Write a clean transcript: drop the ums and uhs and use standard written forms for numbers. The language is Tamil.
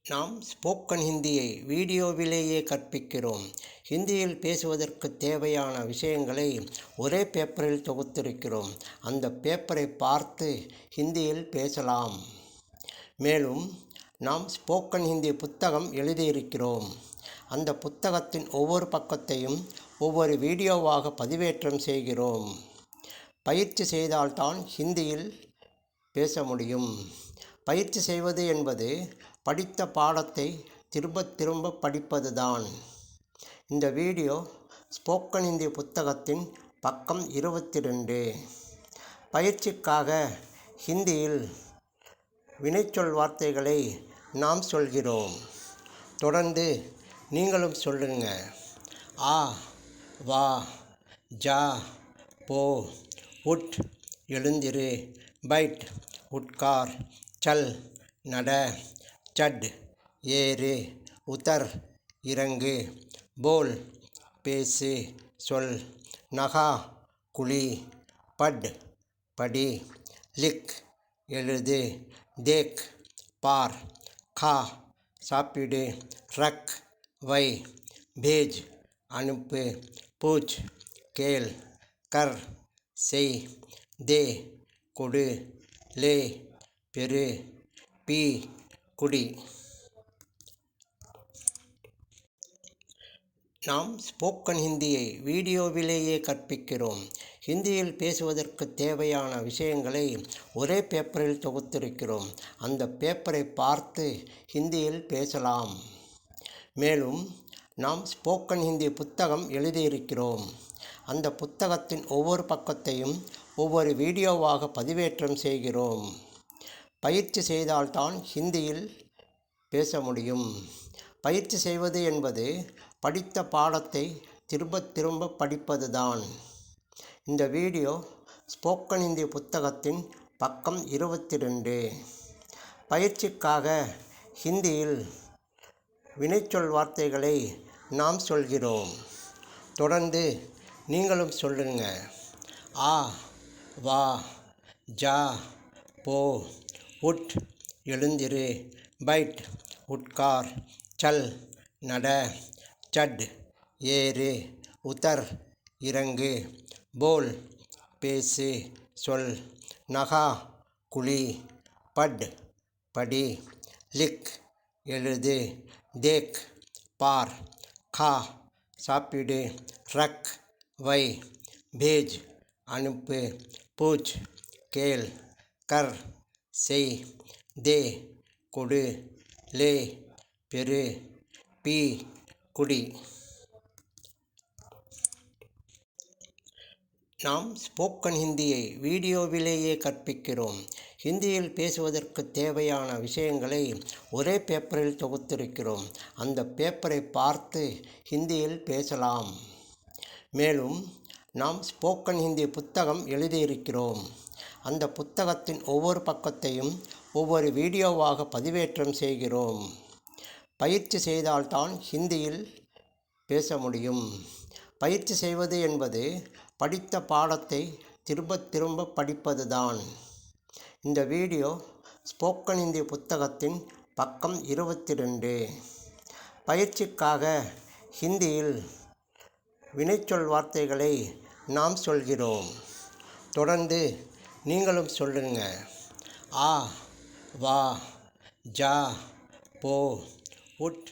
நாம் ஸ்போக்கன் ஹிந்தியை வீடியோவிலேயே கற்பிக்கிறோம். ஹிந்தியில் பேசுவதற்கு தேவையான விஷயங்களை ஒரே பேப்பரில் தொகுத்திருக்கிறோம். அந்த பேப்பரை பார்த்து ஹிந்தியில் பேசலாம். மேலும் நாம் ஸ்போக்கன் ஹிந்தி புத்தகம் எழுதியிருக்கிறோம். அந்த புத்தகத்தின் ஒவ்வொரு பக்கத்தையும் ஒவ்வொரு வீடியோவாக பதிவேற்றம் செய்கிறோம். பயிற்சி செய்தால்தான் ஹிந்தியில் பேச முடியும். பயிற்சி செய்வது என்பது படித்த பாடத்தை திரும்ப திரும்ப படிப்பதுதான். இந்த வீடியோ ஸ்போக்கன் ஹிந்தி புத்தகத்தின் பக்கம் 22. பயிற்சிக்காக ஹிந்தியில் வினைச்சொல் வார்த்தைகளை நாம் சொல்கிறோம். தொடர்ந்து நீங்களும் சொல்லுங்க. ஆ, வா, ஜா, போ, உட், எழுந்திரு, பைட், உட்கார், சல், நட, சட், ஏறு, உத்தர், இறங்கு, போல், பேசு, சொல், நகா, குழி, பட், படி, லிக், எழுது, தேக், பார், கா, சாப்பிடு, ரக், வை, பேஜ், அனுப்பு, பூச், கேள், கர், செய், தே, கொடு, லே, பெரு, பி, குடி. நாம் ஸ்போக்கன் ஹிந்தியை வீடியோவிலேயே கற்பிக்கிறோம். ஹிந்தியில் பேசுவதற்கு தேவையான விஷயங்களை ஒரே பேப்பரில் தொகுத்திருக்கிறோம். அந்த பேப்பரை பார்த்து ஹிந்தியில் பேசலாம். மேலும் நாம் ஸ்போக்கன் ஹிந்தி புத்தகம் எழுதியிருக்கிறோம். அந்த புத்தகத்தின் ஒவ்வொரு பக்கத்தையும் ஒவ்வொரு வீடியோவாக பதிவேற்றம் செய்கிறோம். பயிற்சி செய்தால்தான் ஹிந்தியில் பேச முடியும். பயிற்சி செய்வது என்பது படித்த பாடத்தை திரும்ப திரும்ப படிப்பதுதான். இந்த வீடியோ ஸ்போக்கன் ஹிந்தி புத்தகத்தின் பக்கம் 22. பயிற்சிக்காக ஹிந்தியில் வினைச்சொல் வார்த்தைகளை நாம் சொல்கிறோம். தொடர்ந்து நீங்களும் சொல்லுங்க. ஆ, வா, ஜா, போ, உட், எழுந்திரு, பைட், உட்கார், சல், நட, சட், ஏறு, உத்தர், இறங்கு, போல், பேசு, சொல், நகா, குழி, பட், படி, லிக், எழுது, தேக், பார், கா, சாப்பிடு, ரக், வை, பேஜ், அனுப்பு, பூச், கேள், கர், செய், தே, கொடு, லே, பெரு, பி, குடி. நாம் ஸ்போக்கன் ஹிந்தியை வீடியோவிலேயே கற்பிக்கிறோம். ஹிந்தியில் பேசுவதற்கு தேவையான விஷயங்களை ஒரே பேப்பரில் தொகுத்திருக்கிறோம். அந்த பேப்பரை பார்த்து ஹிந்தியில் பேசலாம். மேலும் நாம் ஸ்போக்கன் ஹிந்தி புத்தகம் எழுதியிருக்கிறோம். அந்த புத்தகத்தின் ஒவ்வொரு பக்கத்தையும் ஒவ்வொரு வீடியோவாக பதிவேற்றம் செய்கிறோம். பயிற்சி செய்தால்தான் ஹிந்தியில் பேச முடியும். பயிற்சி செய்வது என்பது படித்த பாடத்தை திரும்ப திரும்ப படிப்பதுதான். இந்த வீடியோ ஸ்போக்கன் ஹிந்தி புத்தகத்தின் பக்கம் 22. பயிற்சிக்காக ஹிந்தியில் வினைச்சொல் வார்த்தைகளை நாம் சொல்கிறோம். தொடர்ந்து நீங்களும் சொல்லுங்க. ஆ, வா, ஜா, போ, உட்,